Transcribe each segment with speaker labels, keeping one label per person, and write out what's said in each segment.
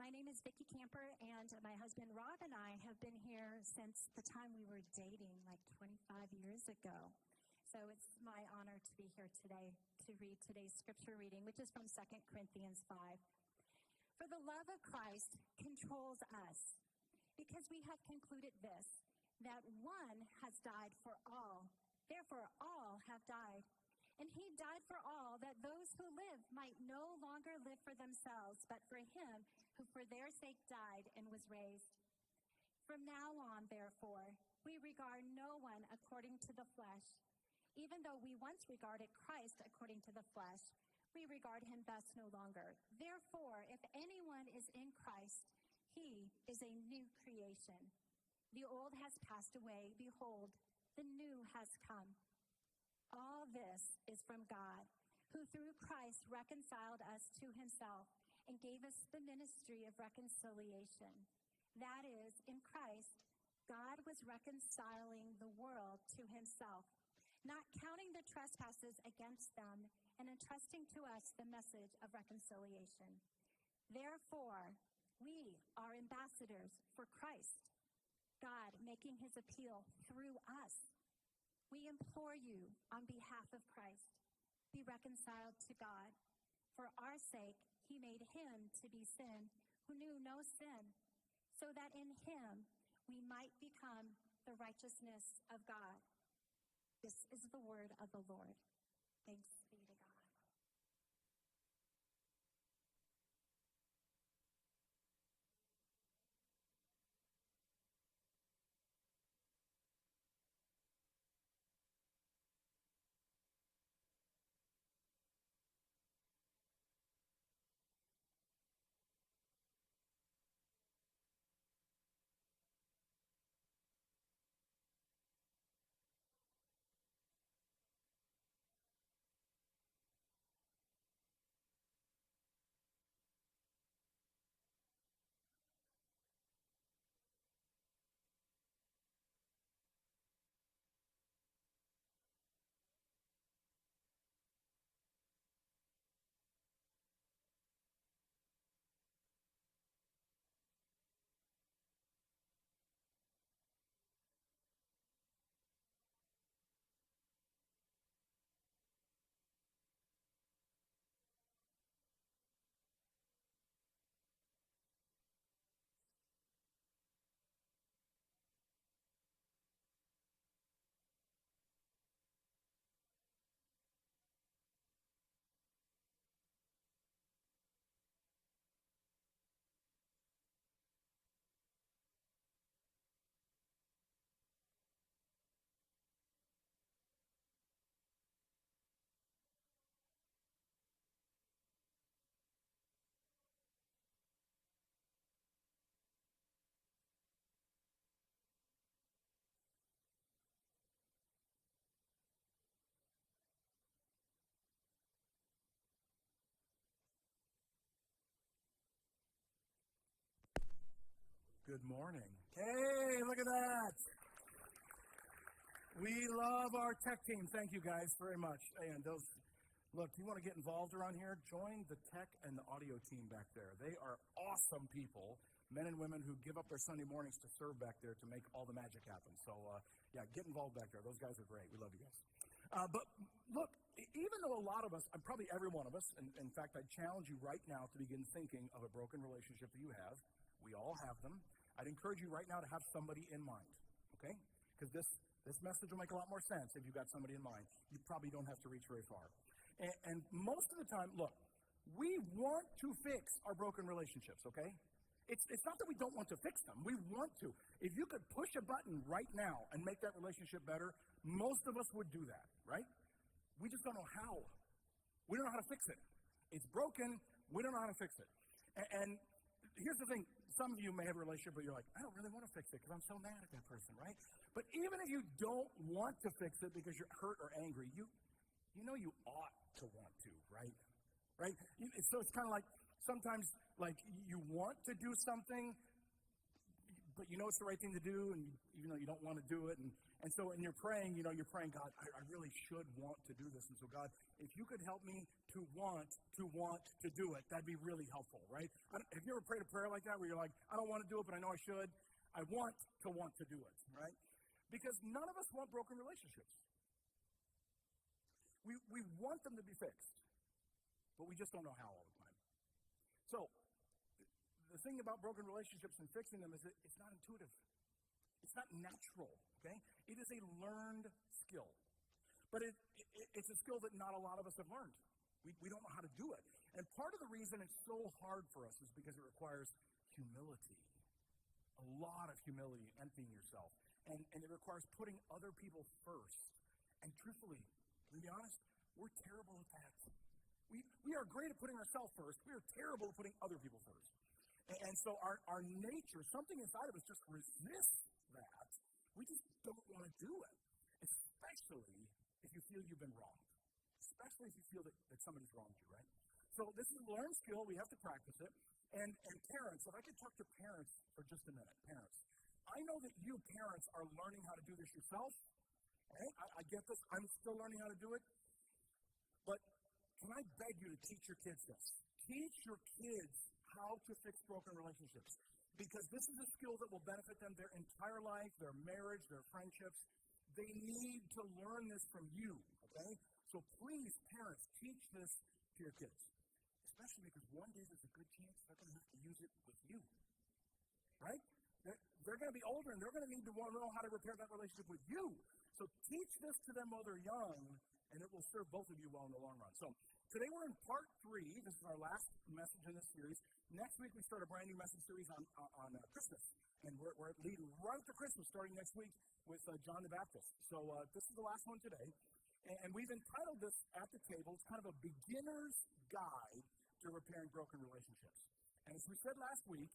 Speaker 1: My name is Vicki Camper, and my husband Rob and I have been here since the time we were dating, like 25 years ago. So it's my honor to be here today to read today's scripture reading, which is from 2 Corinthians 5. For the love of Christ controls us, because we have concluded this, that one has died for all, therefore all have died. And he died for all, that those who live might no longer live for themselves, but for him who for their sake died and was raised. From now on, therefore, we regard no one according to the flesh. Even though we once regarded Christ according to the flesh, we regard him thus no longer. Therefore, if anyone is in Christ, he is a new creation. The old has passed away. Behold, the new has come. All this is from God, who through Christ reconciled us to himself and gave us the ministry of reconciliation. That is, in Christ, God was reconciling the world to himself, not counting the trespasses against them, and entrusting to us the message of reconciliation. Therefore, we are ambassadors for Christ, God making his appeal through us. We implore you, on behalf of Christ, be reconciled to God. For our sake, he made him to be sin who knew no sin, so that in him we might become the righteousness of God. This is the word of the Lord. Thanks be to God.
Speaker 2: Good morning. Hey, look at that. We love our tech team. Thank you guys very much. And look, you want to get involved around here? Join the tech and the audio team back there. They are awesome people, men and women who give up their Sunday mornings to serve back there to make all the magic happen. So, yeah, get involved back there. Those guys are great. We love you guys. But look, even though a lot of us, and probably every one of us, and in fact, I challenge you right now to begin thinking of a broken relationship that you have. We all have them. I'd encourage you right now to have somebody in mind, okay? Because this message will make a lot more sense if you've got somebody in mind. You probably don't have to reach very far. And most of the time, look, we want to fix our broken relationships, okay? It's not that we don't want to fix them. We want to. If you could push a button right now and make that relationship better, most of us would do that, right? We just don't know how. We don't know how to fix it. It's broken. We don't know how to fix it. And here's the thing. Some of you may have a relationship where you're like, I don't really want to fix it because I'm so mad at that person, right? But even if you don't want to fix it because you're hurt or angry, you know you ought to want to, right? Right? So it's kind of like sometimes like you want to do something, but you know it's the right thing to do, and even though you don't want to do it, and so when you're praying, you're praying, God, I really should want to do this, and so God, if you could help me to want to do it, that'd be really helpful, right? Have you ever prayed a prayer like that, where you're like, I don't want to do it, but I know I should? I want to do it, right? Because none of us want broken relationships. We want them to be fixed, but we just don't know how all the time. So, the thing about broken relationships and fixing them is that it's not intuitive. It's not natural, okay? It is a learned skill. But it's a skill that not a lot of us have learned. We don't know how to do it. And part of the reason it's so hard for us is because it requires humility. A lot of humility, emptying yourself. And it requires putting other people first. And truthfully, to be honest, we're terrible at that. We are great at putting ourselves first. We are terrible at putting other people first. And so our nature, something inside of us just resists that. We just don't want to do it, especially if you feel you've been wronged, especially if you feel that somebody's wronged you, right? So this is a learned skill. We have to practice it. And parents, if I could talk to parents for just a minute, parents, I know that you parents are learning how to do this yourself. Okay? I get this. I'm still learning how to do it. But can I beg you to teach your kids this? Teach your kids how to fix broken relationships. Because this is a skill that will benefit them their entire life, their marriage, their friendships. They need to learn this from you, okay? So please, parents, teach this to your kids. Especially because one day there's a good chance they're going to have to use it with you, right? They're going to be older, and they're going to need to want to know how to repair that relationship with you. So teach this to them while they're young, and it will serve both of you well in the long run. So today we're in part 3. This is our last message in this series. Next week we start a brand new message series on Christmas. And we're leading right to Christmas starting next week with John the Baptist. So this is the last one today. And we've entitled this At the Table. It's kind of a beginner's guide to repairing broken relationships. And as we said last week,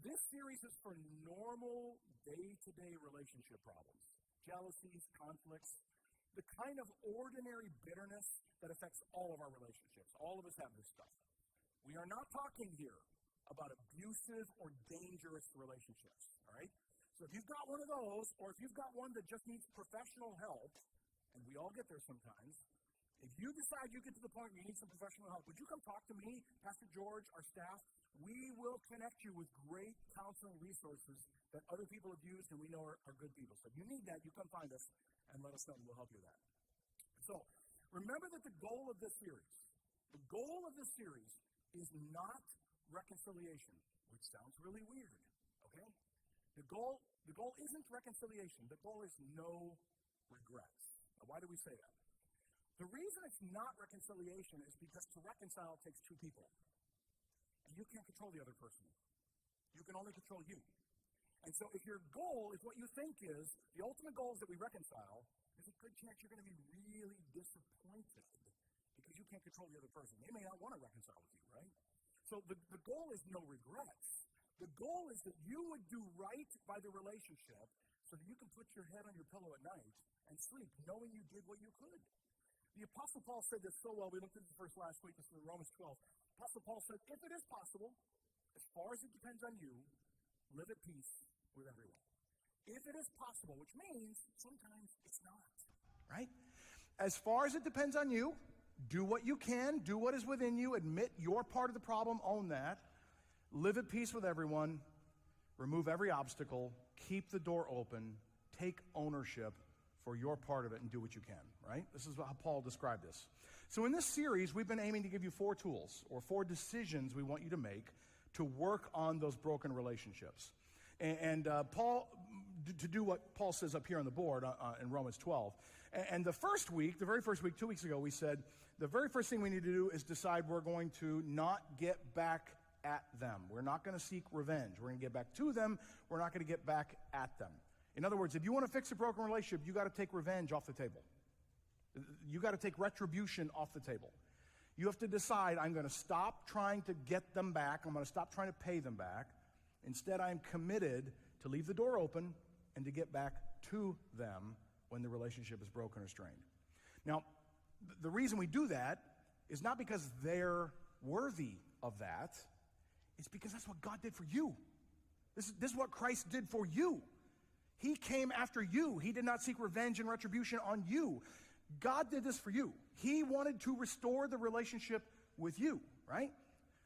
Speaker 2: this series is for normal day-to-day relationship problems. Jealousies, conflicts, the kind of ordinary bitterness that affects all of our relationships. All of us have this stuff. We are not talking here about abusive or dangerous relationships, all right? So if you've got one of those, or if you've got one that just needs professional help, and we all get there sometimes, if you decide you get to the point where you need some professional help, would you come talk to me, Pastor George, our staff? We will connect you with great counseling resources that other people have used and we know are good people. So if you need that, you come find us and let us know, and we'll help you with that. So remember that the goal of this series is not reconciliation, which sounds really weird, okay? The goal isn't reconciliation. The goal is no regrets. Now, why do we say that? The reason it's not reconciliation is because to reconcile takes two people. And you can't control the other person. You can only control you. And so if your goal is what you think is, the ultimate goal is that we reconcile, there's a good chance you're going to be really disappointed because you can't control the other person. They may not want to reconcile with you, right? So the goal is no regrets. The goal is that you would do right by the relationship so that you can put your head on your pillow at night and sleep knowing you did what you could. The Apostle Paul said this so well. We looked at this verse last week. This is in Romans 12. Apostle Paul said, if it is possible, as far as it depends on you, live at peace with everyone. If it is possible, which means sometimes it's not, right? As far as it depends on you, do what you can, do what is within you, admit you're part of the problem, own that, live at peace with everyone, remove every obstacle, keep the door open, take ownership for your part of it, and do what you can, right? This is how Paul described this. So in this series, we've been aiming to give you 4 tools, or 4 decisions we want you to make to work on those broken relationships. And Paul, to do what Paul says up here on the board in Romans 12. And the very first week, 2 weeks ago, we said, the very first thing we need to do is decide we're going to not get back at them. We're not going to seek revenge. We're going to get back to them. We're not going to get back at them. In other words, if you want to fix a broken relationship, you got to take revenge off the table. You got to take retribution off the table. You have to decide, I'm going to stop trying to get them back. I'm going to stop trying to pay them back. Instead, I'm committed to leave the door open and to get back to them when the relationship is broken or strained. Now, the reason we do that is not because they're worthy of that. It's because that's what God did for you. This is what Christ did for you. He came after you. He did not seek revenge and retribution on you. God did this for you. He wanted to restore the relationship with you, right?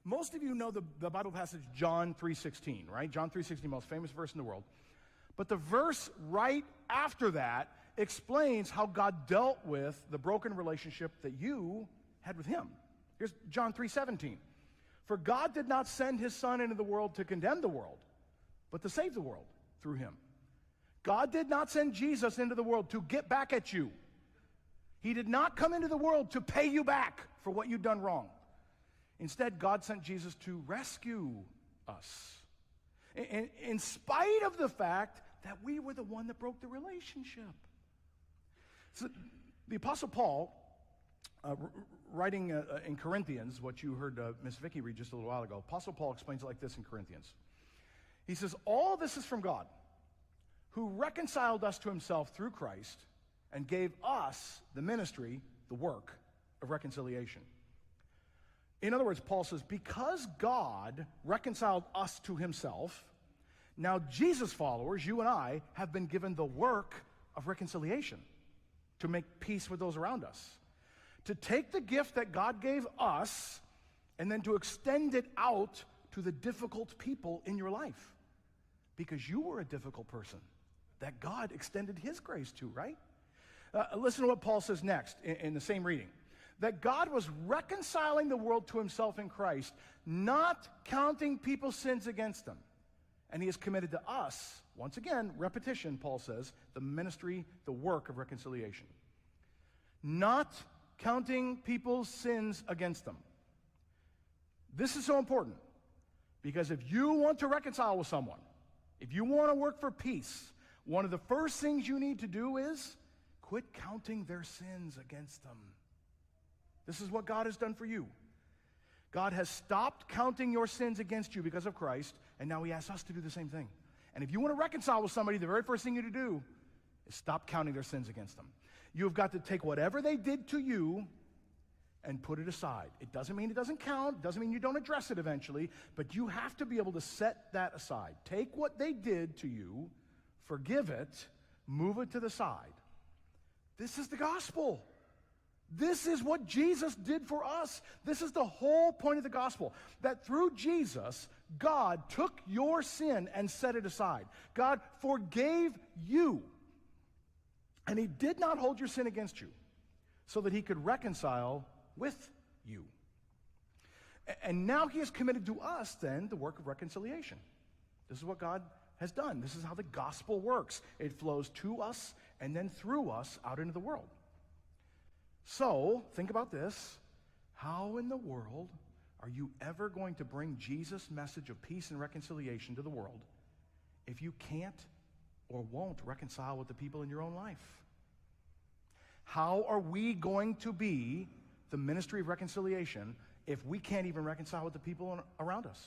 Speaker 2: Most of you know the Bible passage John 3:16, right? John 3:16, most famous verse in the world. But the verse right after that explains how God dealt with the broken relationship that you had with him. Here's John 3:17. For God did not send his Son into the world to condemn the world, but to save the world through him. God did not send Jesus into the world to get back at you. He did not come into the world to pay you back for what you've done wrong. Instead, God sent Jesus to rescue us. In spite of the fact that we were the one that broke the relationship. So the Apostle Paul, writing in Corinthians, what you heard Miss Vicky read just a little while ago, Apostle Paul explains it like this in Corinthians. He says, all this is from God, who reconciled us to himself through Christ and gave us the ministry, the work of reconciliation. In other words, Paul says, because God reconciled us to himself, now Jesus followers, you and I, have been given the work of reconciliation to make peace with those around us. To take the gift that God gave us and then to extend it out to the difficult people in your life. Because you were a difficult person that God extended his grace to, right? Listen to what Paul says next in the same reading. That God was reconciling the world to himself in Christ, not counting people's sins against them. And he has committed to us, once again, repetition, Paul says, the ministry, the work of reconciliation. Not counting people's sins against them. This is so important, because if you want to reconcile with someone, if you want to work for peace, one of the first things you need to do is quit counting their sins against them. This is what God has done for you. God has stopped counting your sins against you because of Christ, and now he asks us to do the same thing. And if you want to reconcile with somebody, the very first thing you need to do is stop counting their sins against them. You've got to take whatever they did to you and put it aside. It doesn't mean it doesn't count. It doesn't mean you don't address it eventually, but you have to be able to set that aside. Take what they did to you, forgive it, move it to the side. This is the gospel. This is what Jesus did for us. This is the whole point of the gospel, that through Jesus, God took your sin and set it aside. God forgave you, and he did not hold your sin against you, so that he could reconcile with you. And now he has committed to us, then, the work of reconciliation. This is what God has done. This is how the gospel works. It flows to us and then through us out into the world. So, think about this. How in the world are you ever going to bring Jesus' message of peace and reconciliation to the world if you can't or won't reconcile with the people in your own life? How are we going to be the ministry of reconciliation if we can't even reconcile with the people around us?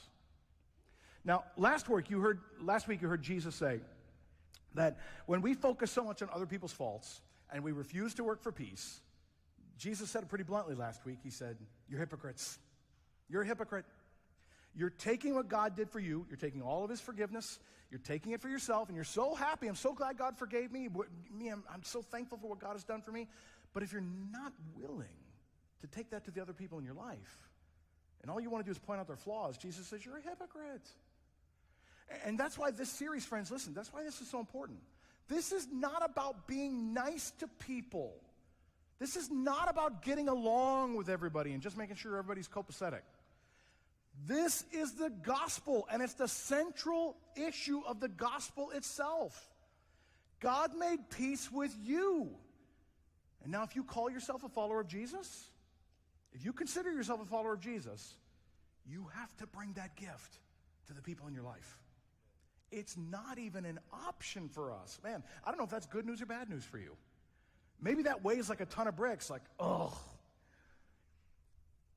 Speaker 2: Now, last week you heard Jesus say that when we focus so much on other people's faults and we refuse to work for peace, Jesus said it pretty bluntly last week. He said, you're hypocrites. You're a hypocrite. You're taking what God did for you. You're taking all of his forgiveness. You're taking it for yourself, and you're so happy. I'm so glad God forgave me. I'm so thankful for what God has done for me. But if you're not willing to take that to the other people in your life, and all you want to do is point out their flaws, Jesus says, you're a hypocrite. And that's why this series, friends, listen, that's why this is so important. This is not about being nice to people. This is not about getting along with everybody and just making sure everybody's copacetic. This is the gospel, and it's the central issue of the gospel itself. God made peace with you. And now if you call yourself a follower of Jesus, if you consider yourself a follower of Jesus, you have to bring that gift to the people in your life. It's not even an option for us. Man, I don't know if that's good news or bad news for you. Maybe that weighs like a ton of bricks, like, ugh.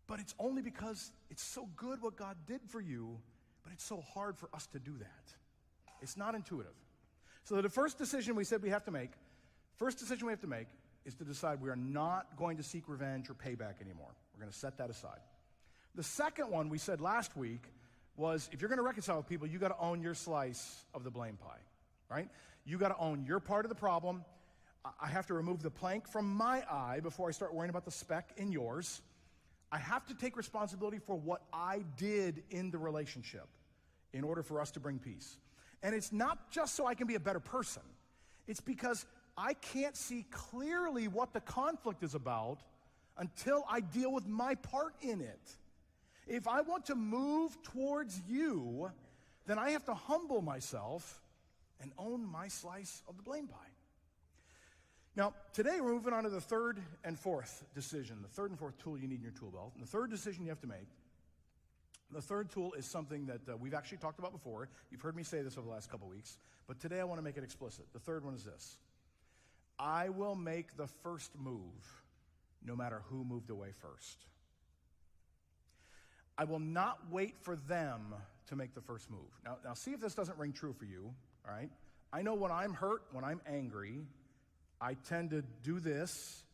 Speaker 2: But it's only because it's so good what God did for you, but it's so hard for us to do that. It's not intuitive. So the first decision we said we have to make, is to decide we are not going to seek revenge or payback anymore. We're going to set that aside. The second one we said last week was if you're going to reconcile with people, you got to own your slice of the blame pie, right? You got to own your part of the problem. I have to remove the plank from my eye before I start worrying about the speck in yours. I have to take responsibility for what I did in the relationship in order for us to bring peace. And it's not just so I can be a better person. It's because I can't see clearly what the conflict is about until I deal with my part in it. If I want to move towards you, then I have to humble myself and own my slice of the blame pie. Now, today we're moving on to the third and fourth decision, the third and fourth tool you need in your tool belt. And the third decision you have to make, the third tool is something that we've actually talked about before. You've heard me say this over the last couple weeks, but today I want to make it explicit. The third one is this: I will make the first move no matter who moved away first. I will not wait for them to make the first move. Now see if this doesn't ring true for you, all right? I know when I'm hurt, when I'm angry, I tend to do this,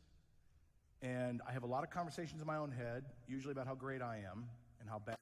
Speaker 2: and I have a lot of conversations in my own head, usually about how great I am and how bad